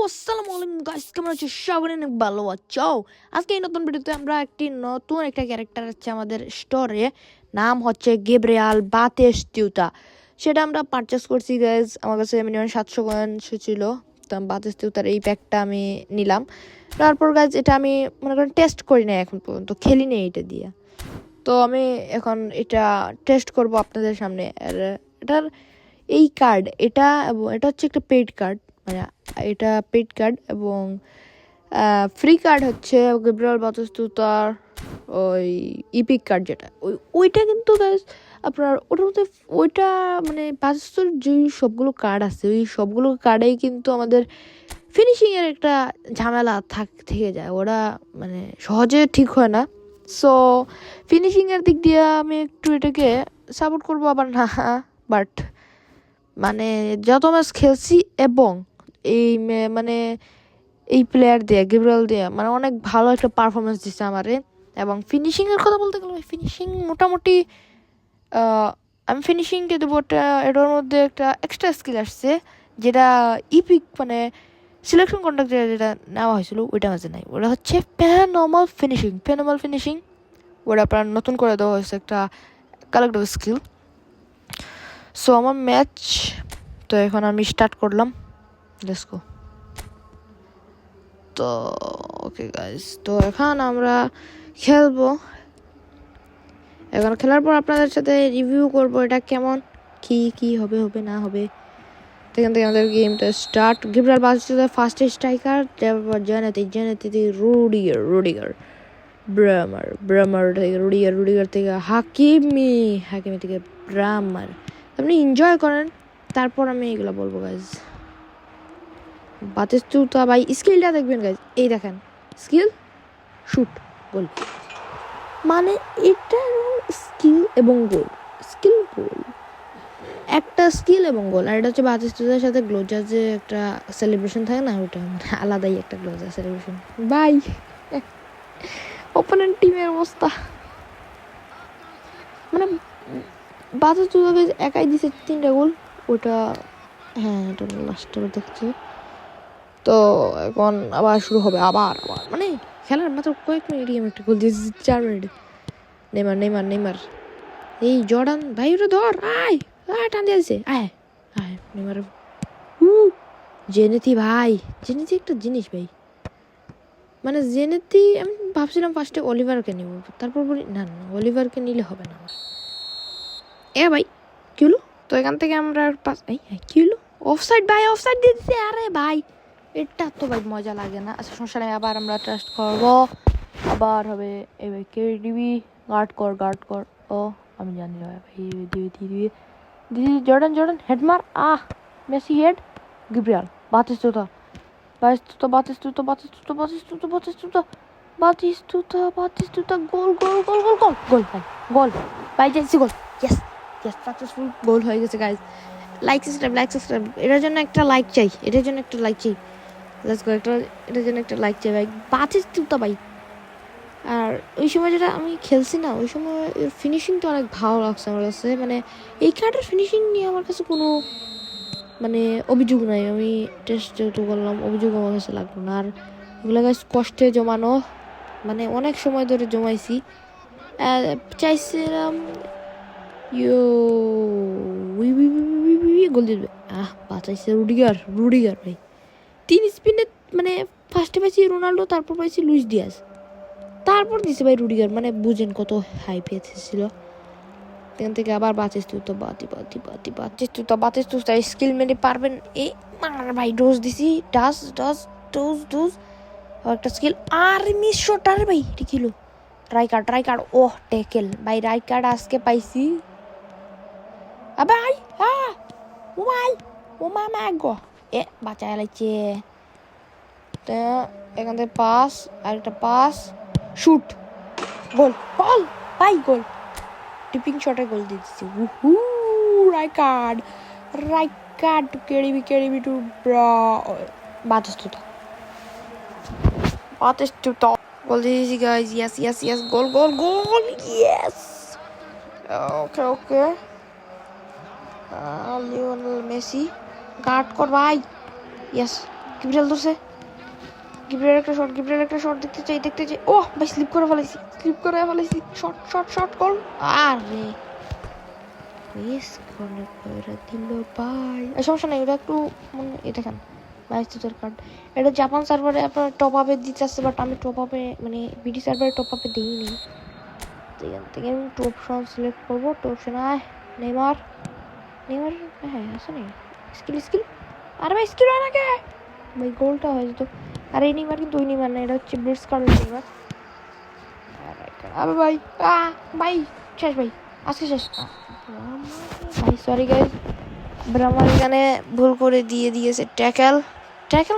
আসসালামু আলাইকুম গাইস, কেমন আছো? সবাই অনেক ভালো আছো। আজকে এই নতুন ভিডিওতে আমরা নতুন একটা ক্যারেক্টার আছে আমাদের স্টোরে, নাম হচ্ছে গেব্রিয়াল বাতিস্তুতা। সেটা আমরা পারচেস করছি গাইস, আমার কাছে মিনিমাম 700 কয়েন ছিল। তো বাতিস্তুতার এই প্যাকটা আমি নিলাম। তারপর গাইস এটা আমি মনে করেন টেস্ট করি না, এখন পর্যন্ত খেলি নেই এটা দিয়ে। তো আমি এখন এটা টেস্ট করব আপনাদের সামনে। আর এটার এই কার্ড, এটা হচ্ছে একটা পেইড কার্ড, মানে এটা পেইড কার্ড এবং ফ্রি কার্ড হচ্ছে গেব্রিয়াল বাতিস্তুতার ওই ইপিক কার্ড, যেটা ওইটা কিন্তু গাইস আপনার ওটার মধ্যে ওইটা মানে বাতিস্তুর যে সবগুলো কার্ড আছে ওই সবগুলো কার্ডেই কিন্তু আমাদের ফিনিশিংয়ের একটা ঝামেলা থেকে যায়, ওরা মানে সহজে ঠিক হয় না। সো ফিনিশিংয়ের দিক দিয়ে আমি একটু এটাকে সাপোর্ট করবো, আবার না, বাট মানে যত ম্যাচ খেলছি এবং এই মানে এই প্লেয়ার দিয়ে গেব্রিয়াল দিয়ে মানে অনেক ভালো একটা পারফরমেন্স দিচ্ছে আমারে। এবং ফিনিশিংয়ের কথা বলতে গেলে ফিনিশিং মোটামুটি আমি ফিনিশিংকে দেবো এটার মধ্যে একটা এক্সট্রা স্কিল আসছে, যেটা ইপিক মানে সিলেকশন কন্ট্রাক্ট যেটা নেওয়া হয়েছিল ওইটা মাঝে নাই। ওটা হচ্ছে প্যানোমাল ফিনিশিং। ওটা আপনার নতুন করে দেওয়া হয়েছে একটা কালেক্টিভ স্কিল। সো আমার ম্যাচ তো এখন আমি স্টার্ট করলাম, লেটস গো। তো ওকে গাইস, তো এখন আমরা খেলবো। এখন খেলার পর আপনাদের সাথে রিভিউ করব এটা কেমন কি হবে না হবে। এখান থেকে আমাদের গেমটা স্টার্ট। গেব্রিয়াল বাতিস্তুতা ফার্স্ট স্ট্রাইকার, তারপর জেনেতি রুডিগার ব্রামার থেকে রুডিগার থেকে হাকিমি থেকে ব্রামার। আপনি এনজয় করেন, তারপর আমি এগুলো বলবো গাইজ। বাতিস্তুতা ভাই স্কিলটা দেখবেন গাইজ, এই দেখেন স্কিল, শুট, গোল। মানে এটা স্কিল এবং গোল, একটা স্কিল এবং গোল। আর এটা হচ্ছে বাতিস্তুতার সাথে গ্লোজার যে একটা সেলিব্রেশন থাকে না, ওটা মানে আলাদাই একটা গ্লোজার সেলিব্রেশন ভাই। ওপেনের টিমের অবস্থা মানে বাতিস্তুতাকে একাই দিছে 3টা গোল। ওটা হ্যাঁ, এটা লাস্টে দেখছি। তো এখন আবার শুরু হবে, আবার মানে খেলার মাত্র কয়েক মিনিটই আমি একটা গোল দিয়েছি, 4 মিনিটে। নেইমার এই জর্ডান ভাই, ওটা ধর, আয় টান দিয়েছে, আয় নেইমার। জেনেতি একটা জিনিস ভাই, মানে জেনেতি আমি ভাবছিলাম ফার্স্টে অলিভারকে নিব, তারপর বলি না অলিভারকে নিলে হবে না আমার। ভাই কি হলো? তো এখান থেকে আমরা কি হলো? অফসাইড দিয়ে দিচ্ছে। আরে ভাই এটা তো ভাই মজা লাগে না। আচ্ছা সমস্যা নেই, আবার আমরা টেস্ট করবো, আবার হবে। এই ভাই কে দিবি, গার্ড কর। ও আমি জানি না ভাই, দিদি জর্ডান হেড মার, মেসি হেড, গেব্রিয়াল বাতিস্তুতা গোল ভাই যাইছি, গোল। ইয়েস সাকসেসফুল গোল হয়ে গেছে গাইজ। লাইক সাবস্ক্রাইব এটার জন্য একটা লাইক চাই, লেটস গো। এটার জন্য একটা লাইক চাই ভাই, বাতিস্তুতা ভাই। আর ওই সময় যেটা আমি খেলছি না, ওই সময় ফিনিশিংটা অনেক ভালো লাগছে আমার কাছে। মানে এই কার্ডের ফিনিশিং নিয়ে আমার কাছে কোনো মানে অভিযোগ নাই। আমি টেস্ট যেহেতু করলাম, অভিযোগ আমার কাছে লাগলো না। আর এগুলো গাছ কষ্টে জমানো, মানে অনেক সময় ধরে জমাইছি। চাইছিলাম গোল দিবে, বাঁচাইছে রুডিগার ভাই। 3 স্পিনে মানে ফার্স্টে পাইছি রোনাল্ডো, তারপর পাইছি লুইস ডিয়াজ, তারপর দিছে ভাই রুডিগার। মানে বুঝেন কত হাই পেয়েছিল। এখান থেকে আবার বাতিস্তুতা স্কিল মেরে পারবেন। এই মার ভাই, ডোজ দিছি, ডোজ একটা স্কিল। আর মিস শট, আরে ভাই এটা কিলো রাইকার্ড ওহ টেকেল ভাই, রাইকার্ড আজকে পাইছি। ভাই ও মামা গো, বাঁচায় লাগছে। তো এখান থেকে পাস, আরেকটা পাস, শুট, গোল ভাই, গোল। টিপিং শটে গোল দিয়ে দিচ্ছি। রাইকার্ড কেডিবি টু বাতিস্তুতা গোল দিয়ে দিয়েছি গাইজ। ইয়েস গোল ইয়েস। ওকে লিওনেল মেসি গার্ড কর ভাই, ইয়েস গিব্রিয়াল ধরছে, গিব্রিয়াল একটা শট দেখতে চাই। ও ভাই স্লিপ করে ফেলাইছি, শট গোল। আরে মিস করে দিল ভাই। সমস্যা নাই, ওটা একটু মানে এটা খান ভাই তোর কার্ড। এটা জাপান সার্ভারে আপনার টপ আপে দিতে আসছে, বাট আমি টপ আপে মানে বিডি সার্ভারে টপ আপে দিইনি। এখান থেকে আমি টু অপশন সিলেক্ট করবো। টু অপশন নেইমার, হ্যাঁ আছে নি স্কিল। আরে ভাই স্কিল হয় নাকি ভাই, গোলটা হয়ে যেত। আর এই নেইমার কিন্তু ওই নেইমার না, এটা হচ্ছে ব্লিটজ কার্ডের নেইমার। আরে ভাই ভাই শেষ ভাই, আজকে শেষ ভাই। সরি গাইস, ব্রাহ্মণ এখানে ভুল করে দিয়েছে ট্যাকেল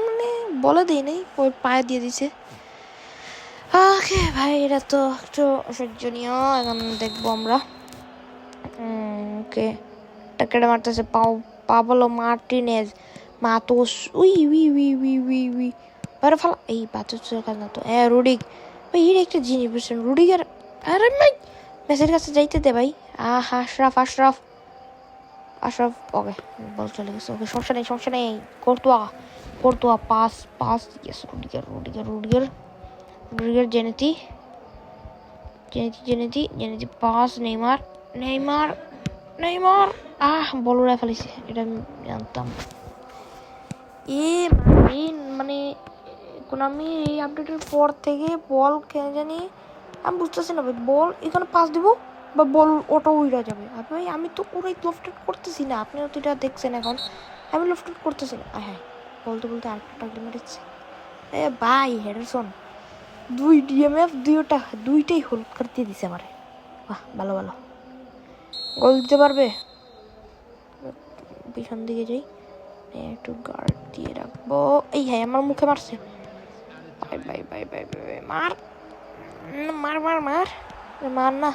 মানে বলে দিই নাই, ওই পায়ে দিয়ে দিছে। ওকে ভাই, এটা তো একটু অসহ্যনীয়। এখন দেখবো আমরা। ওকে টাকেটা মারতেছে পাবলো মার্টিনেজ, মাতুস উই বারে ফালা। এই বাতুসের কাজ না তো। রুডিগ ভাই, এর একটা জিনিস বুঝছেন, রুডিগার। আরে ভাই মেসের কাছে যাইতে দে ভাই। আশরাফ ওকে বল চলে গেছে। ওকে সমস্যা নেই। Courtois pass yes. রুডিগার জেনেতি পাস। নেইমার বল উড়ায় ফেলেছে, এটা আমি জানতাম। মানে আমি এই আপডেটের পর থেকে বল কেন জানি আমি বুঝতেছি না ভাই, বল এখানে পাস দিব বা বল অটো উড়া যাবে। ভাই আমি তো পুরোই লফটেড করতেছি না, আপনিও তো এটা দেখছেন। এখন আমি লফটেড করতেছি না। হ্যাঁ বলতে আরেকটা টাকলি মেরেছে। ভাই হেডারসন 2 DMF, দুইটাই হলুদ কার্ড দিয়ে দিছে আমারে। বাহ ভালো গোল দিতে পারবে। পিছন দিকে যাই, একটু গার্ড দিয়ে রাখবো। এই হ্যাঁ আমার মুখে মারছে। বাই মার না।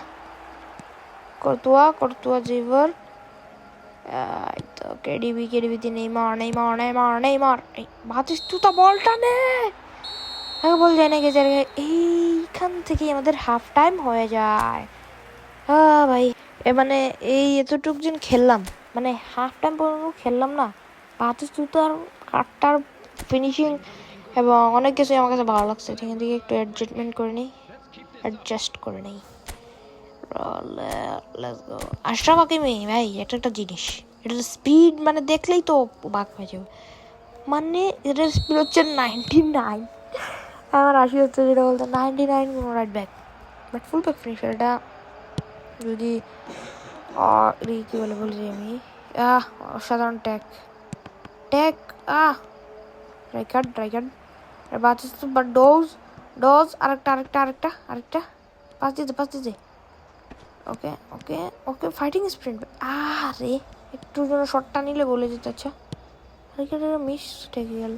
করতুয়া জিভার। তো কেডিবি দিয়ে নেইমার। ভাতিস তুই তো বলটা নে। বল যায় না গেছে। এইখান থেকেই আমাদের হাফ টাইম হয়ে যায়। ভাই মানে এই এতটুক দিন খেললাম, মানে হাফ টাইম পর্যন্ত খেললাম না। ভাতিস তুই তো আর কাটটার ফিনিশিং এবং অনেক কিছুই আমার কাছে ভালো লাগছে। এখান থেকে একটু অ্যাডজাস্ট করে নেই। আশরাফ হাকিমি ভাই একটা জিনিস, এটা স্পিড মানে দেখলেই তো বাক হয়ে যাবে। মানে এটার স্পিড হচ্ছে 99, আমার 80 হচ্ছে, যেটা বলতে 99 right back, but full back finisher. এটা যদি কী বলছি আমি, অসাধারণ ট্যাক রাইকার্ড বাচ্চা। বাট ডোজ আরেকটা পাস দিতে। ওকে ফাইটিং স্প্রিন্ট। আরে একটু যেন শটটা নিলে বলে যেত। আচ্ছা মিস ঠেকে গেল।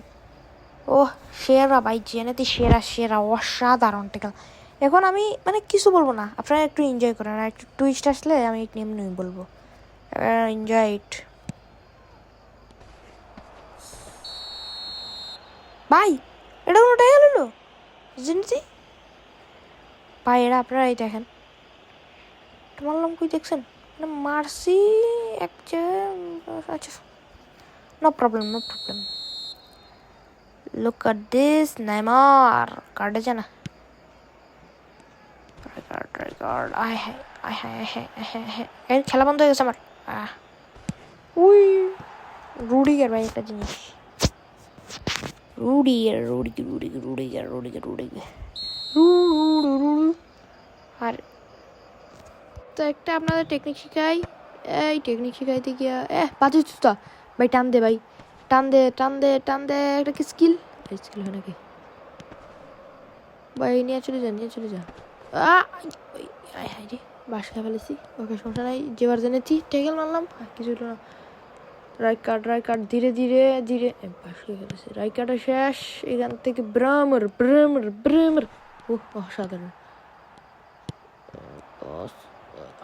ও সেরা ভাই, জেনেতে সেরা অসাধারণ টেকাল। এখন আমি মানে কিছু বলবো না, আপনারা একটু এনজয় করেন। আর একটু টুইস্ট আসলে আমি এমনি বলবো, এনজয় ইট ভাই। এটা কোনো টাইগাল হলো জেনেছি ভাই। এরা আপনারা এই দেখেন, মারলাম কই দেখছেন, মানে মারছি আচ্ছা no problem. Look at this নেইমার কার্ডে জানা কার্ড। হ্যাঁ খেলা বন্ধ হয়ে গেছে আমার। উই রুডিগার ভাই, একটা জিনিস রুডিগার। আর তো একটা আপনাদের টেকনিক শিখাই। এই টেকনিক শিখাইতে গিয়া বাজে জুতা ভাই। টান দে একটা কি স্কিল হয় নাকি ভাই? নিয়ে চলে যা। রে বাসা ফেলেছি। ওকে সমস্যা নাই, যেবার জেনেছি টেকেল মারলাম, কিছু হলো না। রাইট কার্ড ধীরে বাসা ফেলেছি। রাইট কার্ডে শেষ। এখান থেকে ব্রামার অসাধারণ।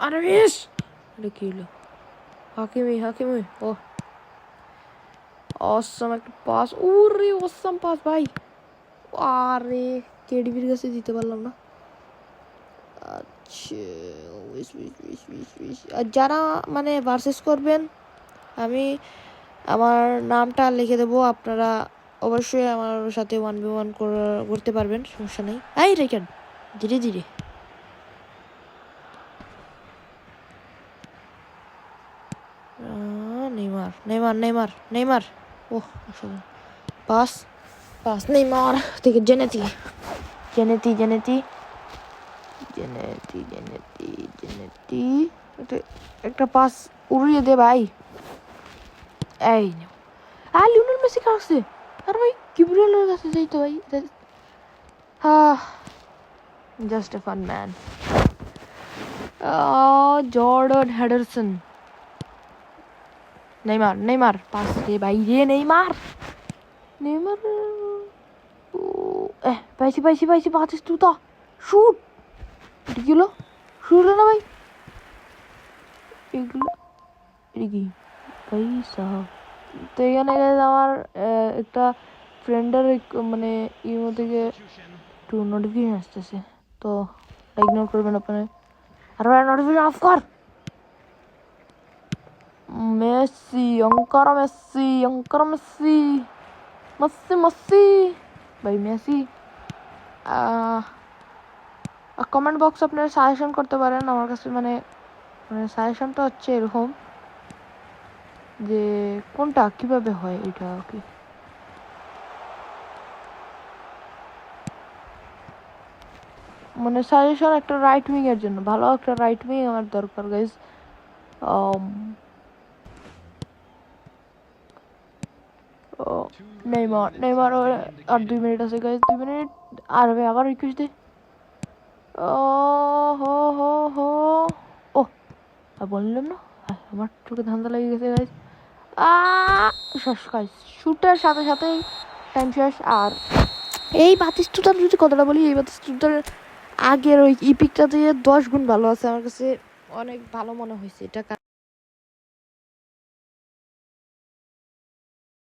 আরে বেশ এটা কি হলো? হাকিমি অসম একটা পাস। ওরে অসম পাস ভাই। আরে কেডিবির কাছে দিতে পারলাম না। আচ্ছা আর যারা মানে ভার্সেস করবেন, আমি আমার নামটা লিখে দেবো, আপনারা অবশ্যই আমার সাথে 1v1 করতে পারবেন, সমস্যা নেই। এই রেকেট ধীরে ধীরে। নেইমার নেইমার নেইমার নেইমার, ওহ পাস পাস নেইমার থেকে জেনেতি জেনেতি জেনেতি জেনেতি জেনেতি জেনেতি, একটা পাস উড়িয়ে দে ভাই। এই লিওনেল মেসি কাছে, আর ভাই কিবরিয়ালের কাছে যাই তো ভাই। Just a fun man. Jordan Henderson, Neymar Neymar pass রে ভাই রে, নেইমার নেইমার, পাইছি পাইছি পাইছি, পাচ্ছিস তুই তো, শুট, এটা কি হলো, শুট হলো না ভাই, এগুলো এটা কি ভাই সাহাব। তো এখানে আমার একটা ফ্রেন্ডের মানে ইমো থেকে একটু নোটিফিকেশন আসতেছে, তো ইগনোর করবেন আপনারা। আর ভাই নোটিফিকেশন অফ কর। মেসি, অঙ্কার মেসি, অঙ্কার মেসি, মেসি মেসি ভাই মেসি। কমেন্ট বক্স আপনারা সাজেশন করতে পারেন আমার কাছে, মানে সাজেশনটা হচ্ছে এরকম যে কোনটা কিভাবে হয় এটা কি, মানে সাজেশন একটা রাইট উইং এর জন্য, ভালো একটা রাইট উইং আমার দরকার গাইজ। নেইমার নেইমার, আর 2 মিনিট আছে গাইজ, 2 মিনিট। আর ভাই আবার রিকোয়েস্ট দে। ও হো হো হো, ও বললাম না আমার চোখে ধান্দা লেগে গেছে গাইজ। শেষ গাইজ, শুটের সাথে সাথেই টাইম শেষ। আর এই বাতিস্টুটার যদি কথাটা বলি, এই বাতিস্টুটার আগের ওই ইপিকটা দিয়ে 10 গুণ ভালো আছে, আমার কাছে অনেক ভালো মনে হয়েছে এটা।